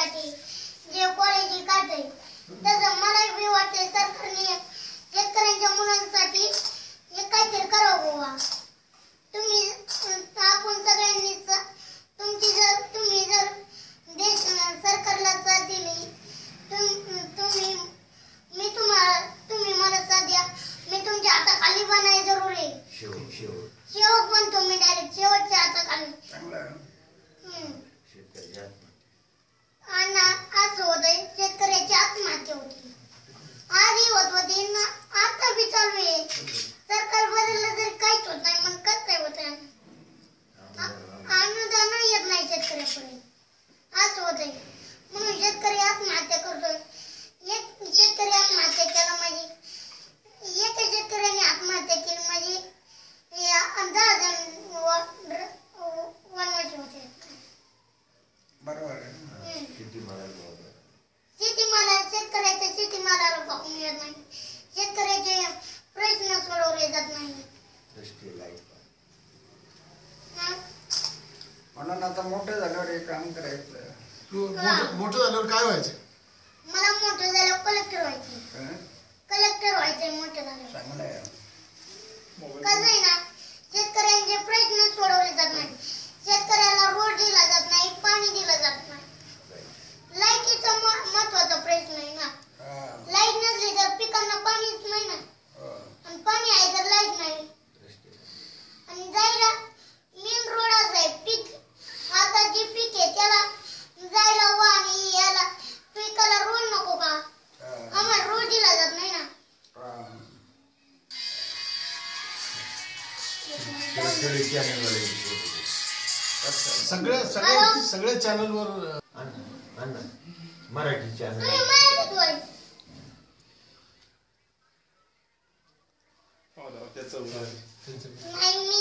मुलांसाठी जे कॉलेज काढतंय तसं मला बी वाटतंय सरकारने शेतकऱ्यांच्या मुलांसाठी हे काहीतरी करावं बुवा. तुम्ही आपण सगळ्यांनी तुम्ही जर देश सरकारला साथ दिली तुम्ही मला साथ द्या, मी तुमच्या हाताखाली बनाय जरूर आहे. शेवट बनतो मी डायरेक्ट शेवटच्या हाताखाली. आणि असं होतंय शेतकऱ्याची आत्महत्या होती. आधी होत होती ना आता बी चालू आहे. सरकार बदललं तरी काहीच होत नाही. मग कसं काय होत अनुदान येत नाही शेतकऱ्यापर्यंत असं होतंय. म्हणून शेतकरी आत्महत्या करतोय. एक शेतकरी आत्महत्या केला म्हणजे एका शेतकऱ्याने आत्महत्या केली म्हणजे 10 जण वनवासी होते. बरोबर. शेतकऱ्याच्या शेतीमालाला भाव मिळत नाही. शेतकऱ्याचे प्रश्न सोडवले जात नाही. म्हणून आता मोठं झाल्यावर एक काम करायचं. तू मोठं झाल्यावर काय व्हायचं? मला मोठं झाल्यावर कलेक्टर व्हायचं. कलेक्टर व्हायचंय मोठं झाल्यावर. चांगलं आहे. कसं आहे ना शेतकऱ्यांचे प्रश्न सोडवले जात नाही. शेतकऱ्याला रोड दिला जात नाही, पाणी दिलं जात नाही. लाईटीचा महत्वाचा प्रश्न आहे ना. लाईट नसली तर पिकांना पाणीच नाही ना. आणि पाणी आहे तर लाईट नाही. आणि जायला मेन रोडच आहे. पीक आता जे पीक आहे त्याला जायला वाहन यायला पिकाला रोड नको का? आम्हाला रोड दिला जात नाही ना. सगळ्या चॅनलवर मराठी चॅनल नाही मी